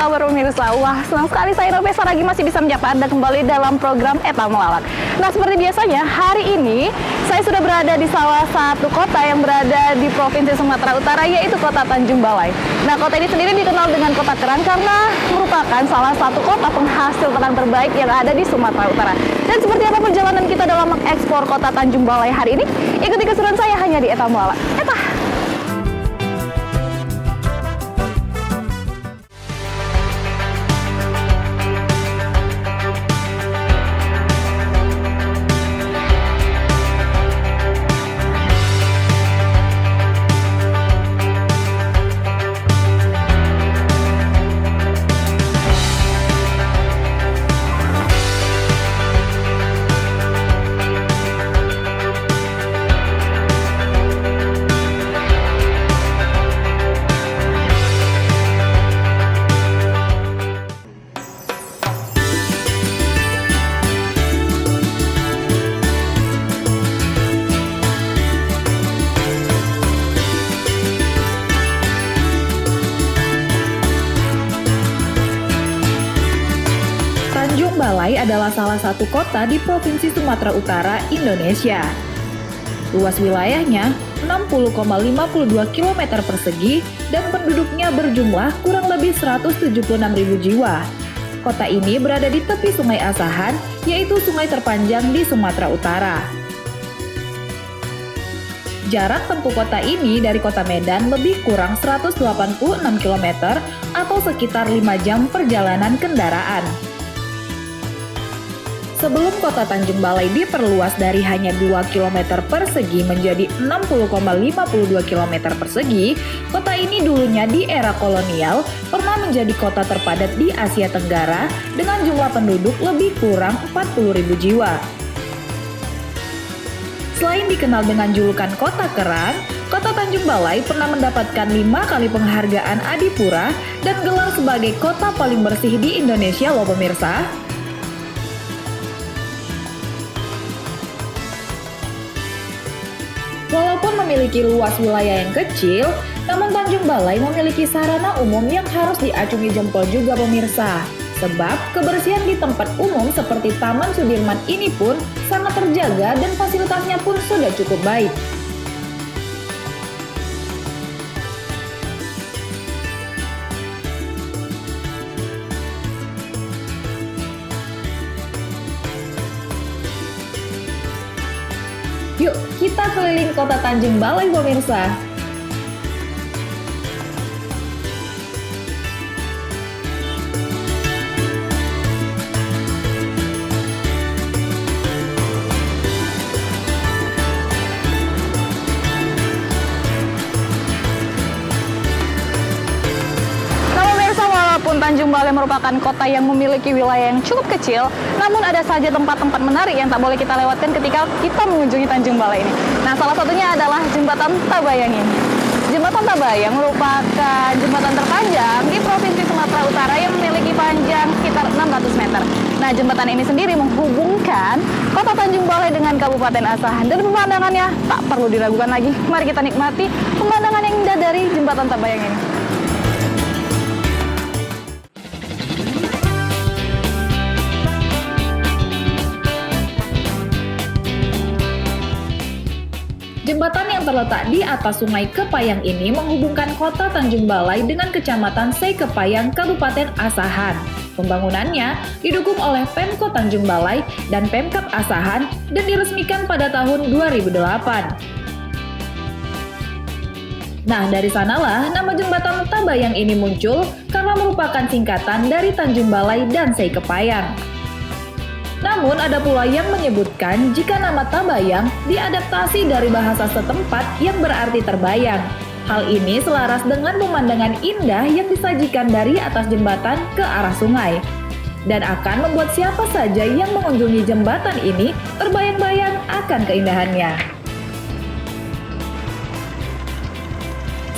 kabar pemirsa? Wah, senang sekali saya Novesa lagi masih bisa menyapa Anda kembali dalam program Eta Melawak. Nah, seperti biasanya, hari ini saya sudah berada di salah satu kota yang berada di Provinsi Sumatera Utara, yaitu kota Tanjung Balai. Nah, kota ini sendiri dikenal dengan kota kerang karena merupakan salah satu kota penghasil kerang terbaik yang ada di Sumatera Utara. Dan seperti apa perjalanan kita dalam mengekspor kota Tanjung Balai hari ini? Ikuti keseruan saya hanya di Eta Melawak. Eta! Tanjung Balai adalah salah satu kota di Provinsi Sumatera Utara, Indonesia. Luas wilayahnya 60,52 km persegi dan penduduknya berjumlah kurang lebih 176.000 jiwa. Kota ini berada di tepi Sungai Asahan, yaitu sungai terpanjang di Sumatera Utara. Jarak tempuh kota ini dari kota Medan lebih kurang 186 km atau sekitar 5 jam perjalanan kendaraan. Sebelum kota Tanjung Balai diperluas dari hanya 2 km persegi menjadi 60,52 km persegi, kota ini dulunya di era kolonial pernah menjadi kota terpadat di Asia Tenggara dengan jumlah penduduk lebih kurang 40.000 jiwa. Selain dikenal dengan julukan Kota Kerang, kota Tanjung Balai pernah mendapatkan 5 kali penghargaan Adipura dan gelar sebagai kota paling bersih di Indonesia loh pemirsa. Walaupun memiliki luas wilayah yang kecil, namun Tanjung Balai memiliki sarana umum yang harus diacungi jempol juga pemirsa. Sebab kebersihan di tempat umum seperti Taman Sudirman ini pun sangat terjaga dan fasilitasnya pun sudah cukup baik. Yuk, kita keliling kota Tanjung Balai pemirsa. Tanjung Balai merupakan kota yang memiliki wilayah yang cukup kecil, namun ada saja tempat-tempat menarik yang tak boleh kita lewatkan ketika kita mengunjungi Tanjung Balai ini. Nah, salah satunya adalah Jembatan Tabayang ini. Jembatan Tabayang merupakan jembatan terpanjang di Provinsi Sumatera Utara yang memiliki panjang sekitar 600 meter. Nah, jembatan ini sendiri menghubungkan kota Tanjung Balai dengan Kabupaten Asahan, dan pemandangannya tak perlu diragukan lagi. Mari kita nikmati pemandangan yang indah dari Jembatan Tabayang ini. Jembatan yang terletak di atas Sungai Kepayang ini menghubungkan kota Tanjung Balai dengan Kecamatan Sekepayang, Kabupaten Asahan. Pembangunannya didukung oleh Pemkot Tanjung Balai dan Pemkab Asahan dan diresmikan pada tahun 2008. Nah, dari sanalah nama Jembatan Tabayang ini muncul karena merupakan singkatan dari Tanjung Balai dan Sekepayang. Namun ada pula yang menyebutkan jika nama Tabayang diadaptasi dari bahasa setempat yang berarti terbayang. Hal ini selaras dengan pemandangan indah yang disajikan dari atas jembatan ke arah sungai, dan akan membuat siapa saja yang mengunjungi jembatan ini terbayang-bayang akan keindahannya.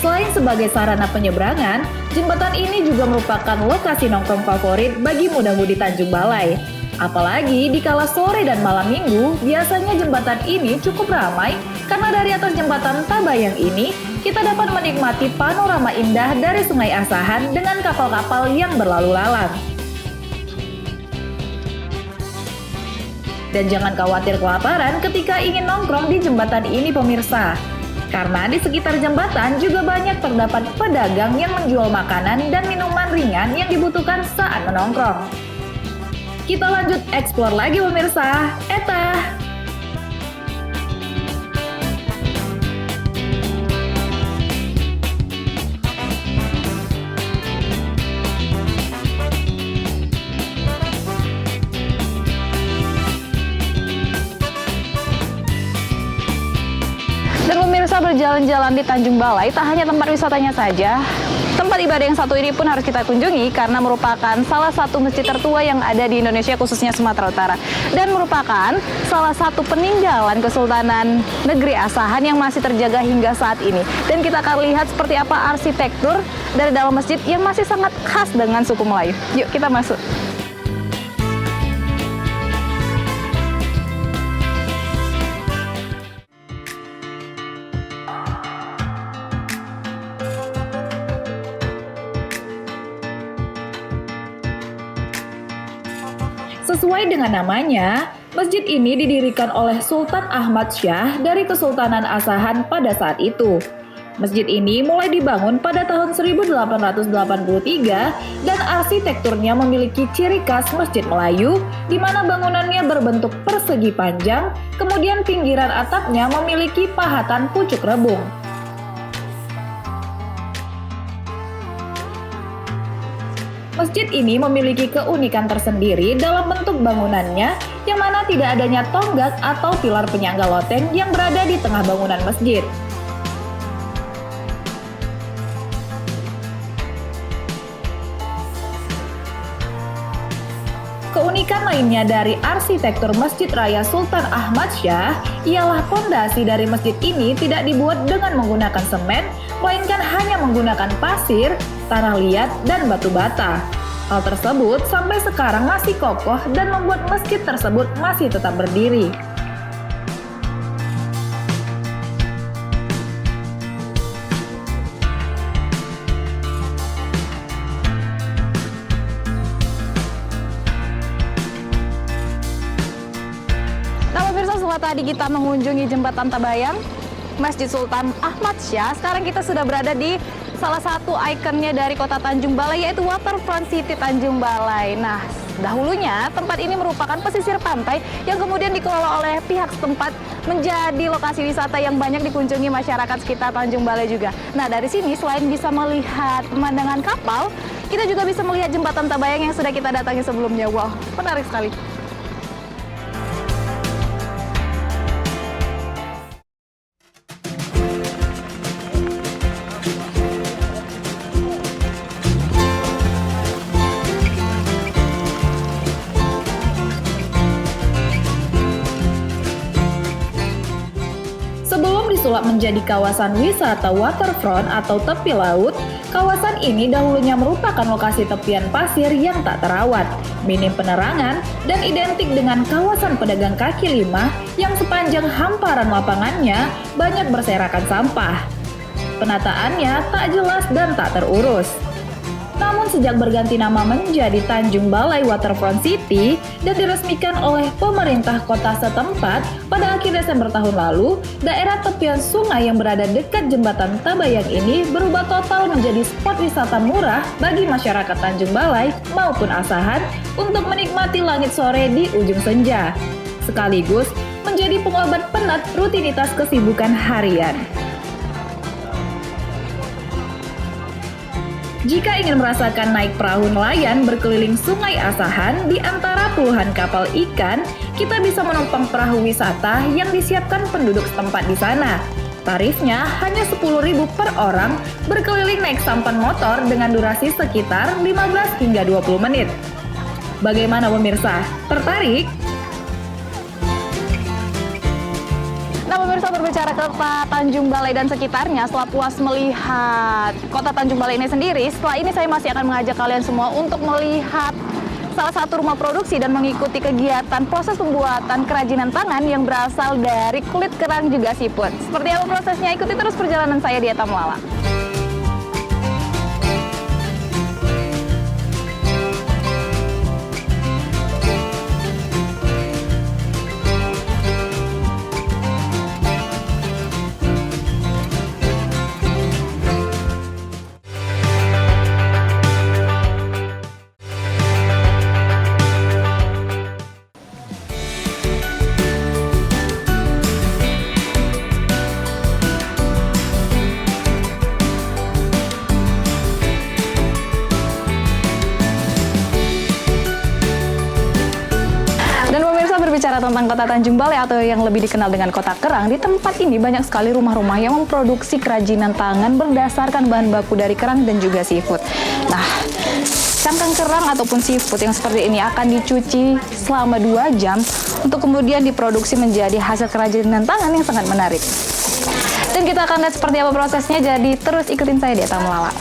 Selain sebagai sarana penyeberangan, jembatan ini juga merupakan lokasi nongkrong favorit bagi muda-mudi Tanjung Balai. Apalagi di kala sore dan malam minggu, biasanya jembatan ini cukup ramai karena dari atas jembatan Tabayang ini kita dapat menikmati panorama indah dari Sungai Asahan dengan kapal-kapal yang berlalu lalang. Dan jangan khawatir kelaparan ketika ingin nongkrong di jembatan ini pemirsa. Karena di sekitar jembatan juga banyak terdapat pedagang yang menjual makanan dan minuman ringan yang dibutuhkan saat menongkrong. Kita lanjut explore lagi pemirsa. Eta! Dan pemirsa, berjalan-jalan di Tanjung Balai tak hanya tempat wisatanya saja, tempat ibadah yang satu ini pun harus kita kunjungi karena merupakan salah satu masjid tertua yang ada di Indonesia, khususnya Sumatera Utara, dan merupakan salah satu peninggalan Kesultanan Negeri Asahan yang masih terjaga hingga saat ini. Dan kita akan lihat seperti apa arsitektur dari dalam masjid yang masih sangat khas dengan suku Melayu. Yuk kita masuk. Sesuai dengan namanya, masjid ini didirikan oleh Sultan Ahmad Syah dari Kesultanan Asahan pada saat itu. Masjid ini mulai dibangun pada tahun 1883 dan arsitekturnya memiliki ciri khas masjid Melayu, di mana bangunannya berbentuk persegi panjang, kemudian pinggiran atapnya memiliki pahatan pucuk rebung. Masjid ini memiliki keunikan tersendiri dalam bentuk bangunannya, yang mana tidak adanya tonggak atau pilar penyangga loteng yang berada di tengah bangunan masjid. Keunikan lainnya dari arsitektur Masjid Raya Sultan Ahmad Syah ialah pondasi dari masjid ini tidak dibuat dengan menggunakan semen, melainkan hanya menggunakan pasir, tanah liat, dan batu bata. Hal tersebut sampai sekarang masih kokoh dan membuat masjid tersebut masih tetap berdiri. Nah pemirsa, setelah tadi kita mengunjungi Jembatan Tabayang, Masjid Sultan Ahmad Syah, sekarang kita sudah berada di salah satu ikonnya dari kota Tanjung Balai, yaitu Waterfront City Tanjung Balai. Nah, dahulunya tempat ini merupakan pesisir pantai yang kemudian dikelola oleh pihak setempat menjadi lokasi wisata yang banyak dikunjungi masyarakat sekitar Tanjung Balai juga. Nah, dari sini selain bisa melihat pemandangan kapal, kita juga bisa melihat Jembatan Tabayang yang sudah kita datangi sebelumnya. Wow, menarik sekali. Sebelum disulap menjadi kawasan wisata waterfront atau tepi laut, kawasan ini dahulunya merupakan lokasi tepian pasir yang tak terawat, minim penerangan, dan identik dengan kawasan pedagang kaki lima yang sepanjang hamparan lapangannya banyak berserakan sampah. Penataannya tak jelas dan tak terurus. Namun sejak berganti nama menjadi Tanjung Balai Waterfront City dan diresmikan oleh pemerintah kota setempat pada akhir Desember tahun lalu, daerah tepian sungai yang berada dekat Jembatan Tabayang ini berubah total menjadi spot wisata murah bagi masyarakat Tanjung Balai maupun Asahan untuk menikmati langit sore di ujung senja, sekaligus menjadi pengobat penat rutinitas kesibukan harian. Jika ingin merasakan naik perahu nelayan berkeliling Sungai Asahan di antara puluhan kapal ikan, kita bisa menumpang perahu wisata yang disiapkan penduduk setempat di sana. Tarifnya hanya 10.000 per orang berkeliling naik sampan motor dengan durasi sekitar 15 hingga 20 menit. Bagaimana pemirsa? Tertarik? Nah pemirsa, berbicara kota Tanjung Balai dan sekitarnya, setelah puas melihat kota Tanjung Balai ini sendiri, setelah ini saya masih akan mengajak kalian semua untuk melihat salah satu rumah produksi dan mengikuti kegiatan proses pembuatan kerajinan tangan yang berasal dari kulit kerang juga siput. Seperti apa prosesnya? Ikuti terus perjalanan saya di Eta Melala. Dan pemirsa, berbicara tentang kota Tanjung Balai atau yang lebih dikenal dengan kota kerang, di tempat ini banyak sekali rumah-rumah yang memproduksi kerajinan tangan berdasarkan bahan baku dari kerang dan juga seafood. Nah, cangkang kerang ataupun seafood yang seperti ini akan dicuci selama 2 jam untuk kemudian diproduksi menjadi hasil kerajinan tangan yang sangat menarik. Dan kita akan lihat seperti apa prosesnya, jadi terus ikutin saya di Eta Melala.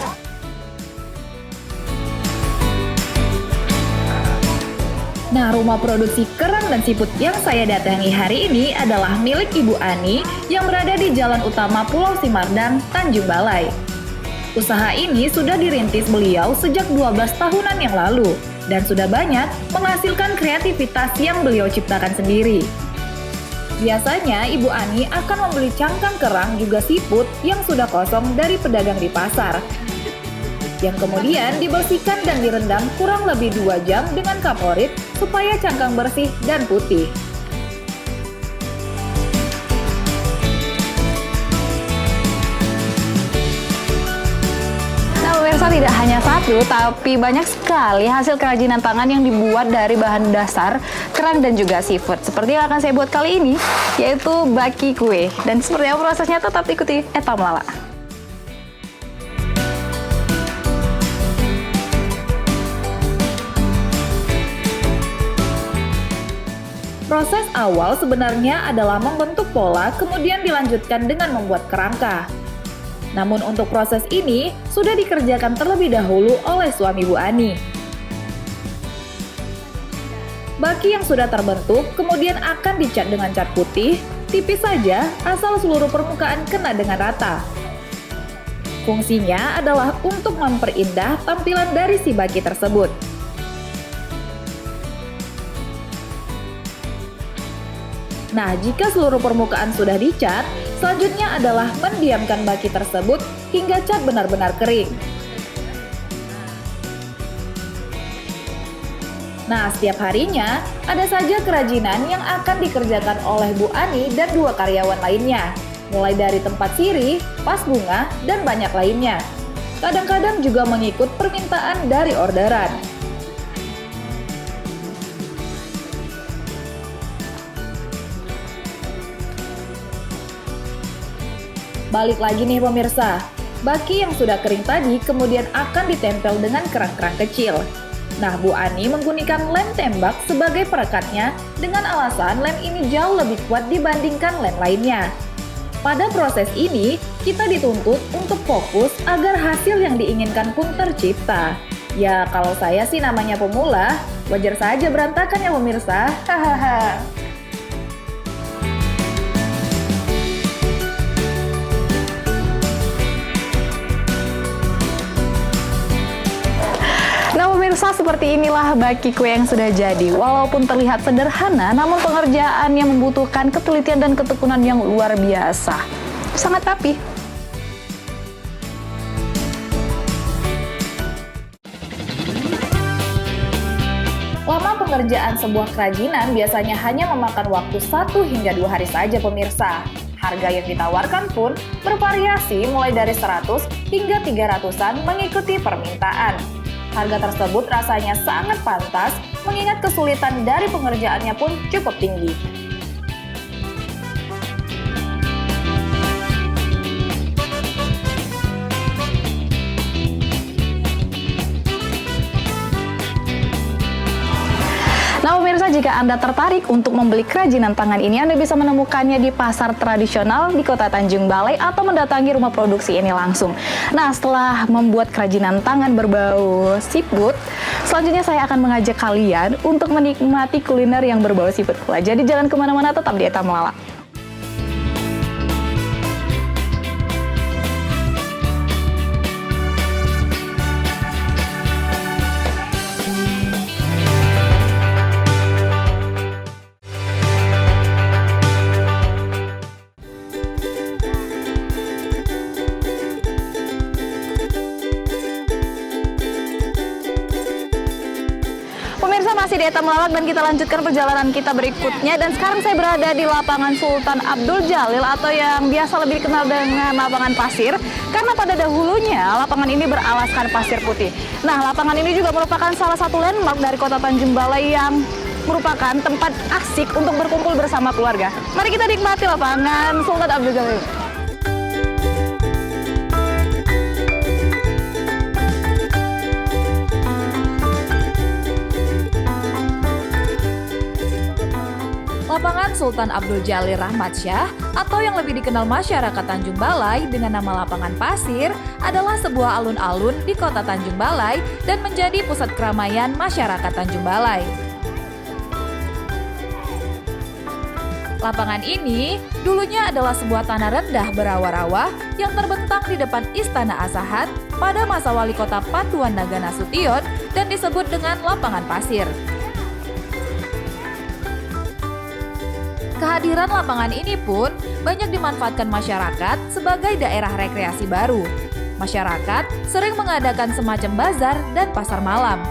Nah, rumah produksi kerang dan siput yang saya datangi hari ini adalah milik Ibu Ani yang berada di Jalan Utama Pulau Simardang, Tanjung Balai. Usaha ini sudah dirintis beliau sejak 12 tahunan yang lalu dan sudah banyak menghasilkan kreativitas yang beliau ciptakan sendiri. Biasanya Ibu Ani akan membeli cangkang kerang juga siput yang sudah kosong dari pedagang di pasar, yang kemudian dibersihkan dan direndam kurang lebih 2 jam dengan kaporit supaya cangkang bersih dan putih. Nah, pemirsa, tidak hanya satu, tapi banyak sekali hasil kerajinan tangan yang dibuat dari bahan dasar kerang dan juga seafood. Seperti yang akan saya buat kali ini, yaitu baki kue. Dan seperti apa prosesnya, tetap ikuti Eta Melala. Proses awal sebenarnya adalah membentuk pola, kemudian dilanjutkan dengan membuat kerangka. Namun untuk proses ini sudah dikerjakan terlebih dahulu oleh suami Bu Ani. Baki yang sudah terbentuk kemudian akan dicat dengan cat putih, tipis saja asal seluruh permukaan kena dengan rata. Fungsinya adalah untuk memperindah tampilan dari si baki tersebut. Nah, jika seluruh permukaan sudah dicat, selanjutnya adalah mendiamkan baki tersebut hingga cat benar-benar kering. Nah, setiap harinya ada saja kerajinan yang akan dikerjakan oleh Bu Ani dan 2 karyawan lainnya, mulai dari tempat sirih, pas bunga, dan banyak lainnya. Kadang-kadang juga mengikut permintaan dari orderan. Balik lagi nih pemirsa, baki yang sudah kering tadi kemudian akan ditempel dengan kerang-kerang kecil. Nah, Bu Ani menggunakan lem tembak sebagai perekatnya dengan alasan lem ini jauh lebih kuat dibandingkan lem lainnya. Pada proses ini, kita dituntut untuk fokus agar hasil yang diinginkan pun tercipta. Ya, kalau saya sih namanya pemula, wajar saja berantakan ya pemirsa. Hahaha. Nah, pemirsa, seperti inilah baki kue yang sudah jadi. Walaupun terlihat sederhana, namun pengerjaannya membutuhkan ketelitian dan ketekunan yang luar biasa. Sangat rapi. Lama pengerjaan sebuah kerajinan biasanya hanya memakan waktu 1 hingga 2 hari saja pemirsa. Harga yang ditawarkan pun bervariasi mulai dari 100 hingga 300-an mengikuti permintaan. Harga tersebut rasanya sangat pantas, mengingat kesulitan dari pengerjaannya pun cukup tinggi. Nah, pemirsa, Nah, jika Anda tertarik untuk membeli kerajinan tangan ini, Anda bisa menemukannya di pasar tradisional di Kota Tanjung Balai atau mendatangi rumah produksi ini langsung. Nah, setelah membuat kerajinan tangan berbau seafood, selanjutnya saya akan mengajak kalian untuk menikmati kuliner yang berbau seafood pula. Jadi jangan kemana-mana, tetap di Eta Melala. Pemirsa, masih di Eta Melawak dan kita lanjutkan perjalanan kita berikutnya. Dan sekarang saya berada di lapangan Sultan Abdul Jalil atau yang biasa lebih dikenal dengan lapangan pasir. Karena pada dahulunya lapangan ini beralaskan pasir putih. Nah, lapangan ini juga merupakan salah satu landmark dari Kota Tanjung Balai yang merupakan tempat asik untuk berkumpul bersama keluarga. Mari kita nikmati lapangan Sultan Abdul Jalil. Lapangan Sultan Abdul Jalil Rahmat Syah atau yang lebih dikenal masyarakat Tanjung Balai dengan nama Lapangan Pasir adalah sebuah alun-alun di Kota Tanjung Balai dan menjadi pusat keramaian masyarakat Tanjung Balai. Lapangan ini dulunya adalah sebuah tanah rendah berawa-rawa yang terbentang di depan Istana Asahan pada masa Wali Kota Patuan Naga Nasution dan disebut dengan Lapangan Pasir. Kehadiran lapangan ini pun banyak dimanfaatkan masyarakat sebagai daerah rekreasi baru. Masyarakat sering mengadakan semacam bazar dan pasar malam.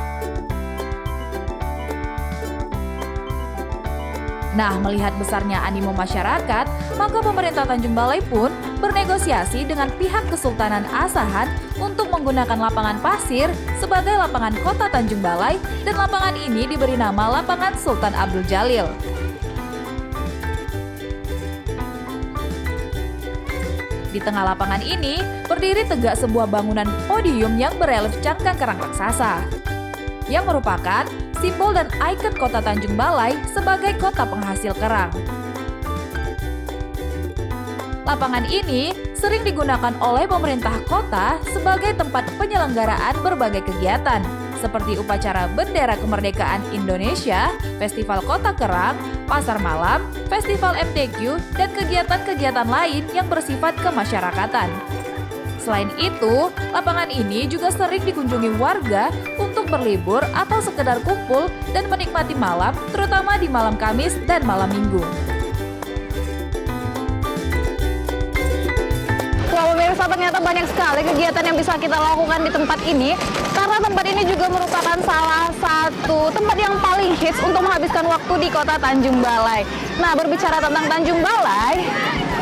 Nah, melihat besarnya animo masyarakat, maka pemerintah Tanjung Balai pun bernegosiasi dengan pihak Kesultanan Asahan untuk menggunakan lapangan pasir sebagai lapangan Kota Tanjung Balai dan lapangan ini diberi nama Lapangan Sultan Abdul Jalil. Di tengah lapangan ini berdiri tegak sebuah bangunan podium yang berelief cangkang kerang raksasa, yang merupakan simbol dan ikon Kota Tanjung Balai sebagai kota penghasil kerang. Lapangan ini sering digunakan oleh pemerintah kota sebagai tempat penyelenggaraan berbagai kegiatan, seperti upacara Bendera Kemerdekaan Indonesia, Festival Kota Kerang, Pasar Malam, Festival MTQ, dan kegiatan-kegiatan lain yang bersifat kemasyarakatan. Selain itu, lapangan ini juga sering dikunjungi warga untuk berlibur atau sekedar kumpul dan menikmati malam, terutama di malam Kamis dan malam Minggu. Wah, pemirsa, ternyata banyak sekali kegiatan yang bisa kita lakukan di tempat ini. Karena tempat ini juga merupakan salah satu tempat yang paling hits untuk menghabiskan waktu di Kota Tanjung Balai. Nah, berbicara tentang Tanjung Balai,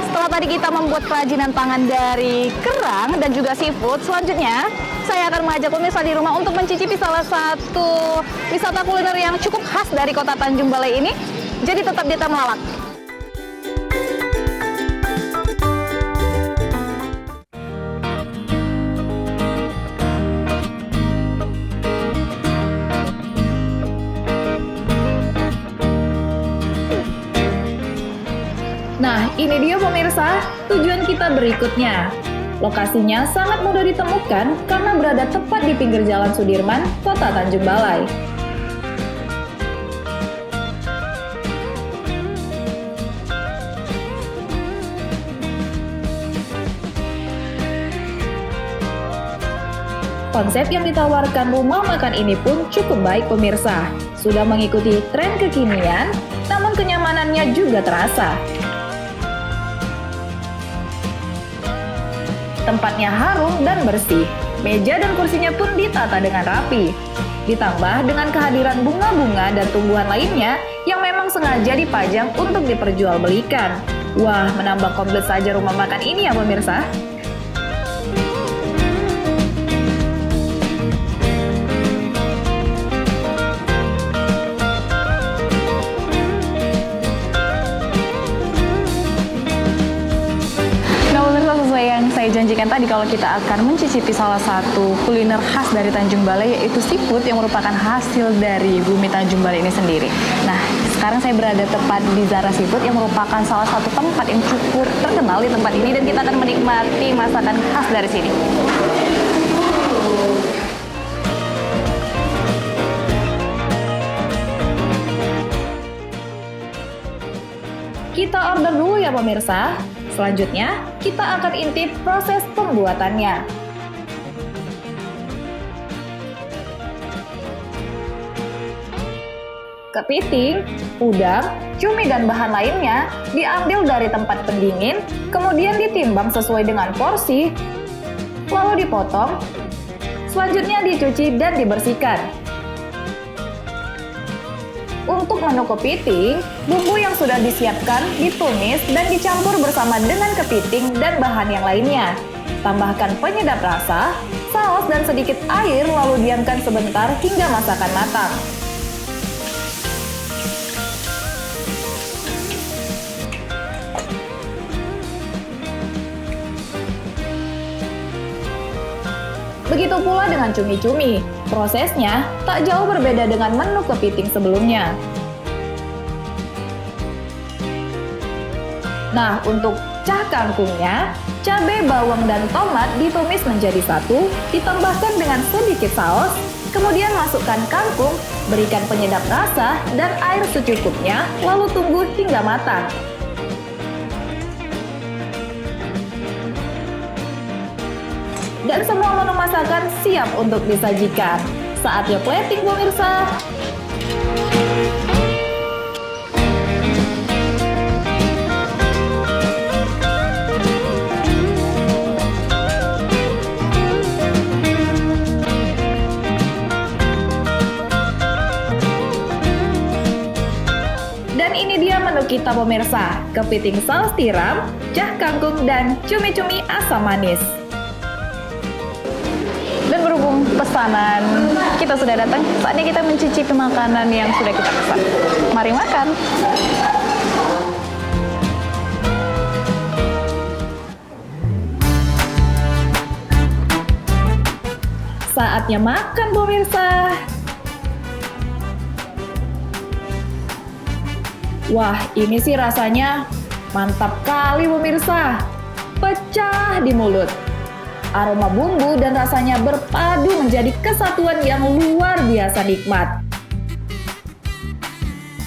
setelah tadi kita membuat kerajinan tangan dari kerang dan juga seafood, selanjutnya saya akan mengajak pemirsa di rumah untuk mencicipi salah satu wisata kuliner yang cukup khas dari Kota Tanjung Balai ini. Jadi tetap di Eta Melawak. Nah, ini dia pemirsa, tujuan kita berikutnya. Lokasinya sangat mudah ditemukan karena berada tepat di pinggir Jalan Sudirman, Kota Tanjung Balai. Konsep yang ditawarkan rumah makan ini pun cukup baik pemirsa. Sudah mengikuti tren kekinian, namun kenyamanannya juga terasa. Tempatnya harum dan bersih. Meja dan kursinya pun ditata dengan rapi. Ditambah dengan kehadiran bunga-bunga dan tumbuhan lainnya yang memang sengaja dipajang untuk diperjualbelikan. Wah, menambah komplit saja rumah makan ini ya pemirsa. Sesuai yang saya menjanjikan tadi kalau kita akan mencicipi salah satu kuliner khas dari Tanjung Balai, yaitu seafood yang merupakan hasil dari bumi Tanjung Balai ini sendiri. Nah, sekarang saya berada tepat di Zara Seafood yang merupakan salah satu tempat yang cukup terkenal di tempat ini, dan kita akan menikmati masakan khas dari sini. Kita order dulu ya pemirsa. Selanjutnya, kita akan intip proses pembuatannya. Kepiting, udang, cumi dan bahan lainnya diambil dari tempat pendingin, kemudian ditimbang sesuai dengan porsi, lalu dipotong, selanjutnya dicuci dan dibersihkan. Untuk menu kepiting, bumbu yang sudah disiapkan ditumis dan dicampur bersama dengan kepiting dan bahan yang lainnya. Tambahkan penyedap rasa, saus dan sedikit air lalu diamkan sebentar hingga masakan matang. Begitu pula dengan cumi-cumi. Prosesnya tak jauh berbeda dengan menu kepiting sebelumnya. Nah, untuk cah kangkungnya, cabai, bawang, dan tomat ditumis menjadi satu, ditambahkan dengan sedikit saus, kemudian masukkan kangkung, berikan penyedap rasa dan air secukupnya, lalu tunggu hingga matang. Dan semua menu masakan siap untuk disajikan. Saatnya plating pemirsa. Dan ini dia menu kita pemirsa. Kepiting saus tiram, cah kangkung, dan cumi-cumi asam manis. Dan berhubung pesanan kita sudah datang, saatnya kita mencicipi makanan yang sudah kita pesan. Mari makan! Saatnya makan pemirsa. Wah, ini sih rasanya mantap kali pemirsa. Pecah di mulut. Aroma bumbu dan rasanya berpadu menjadi kesatuan yang luar biasa nikmat.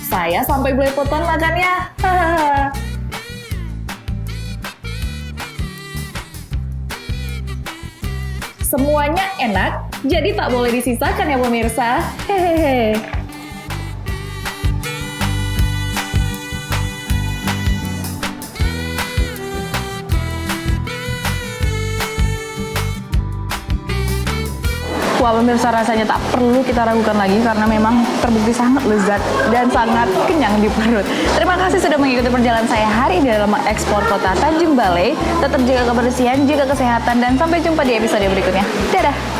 Saya sampai belepotan makannya. Semuanya enak, jadi tak boleh disisakan ya pemirsa. Hehehe. Wah pemirsa, rasanya tak perlu kita ragukan lagi karena memang terbukti sangat lezat dan sangat kenyang di perut. Terima kasih sudah mengikuti perjalanan saya hari ini dalam ekspor kota Tanjung Balai. Tetap jaga kebersihan, jaga kesehatan, dan sampai jumpa di episode berikutnya. Dadah!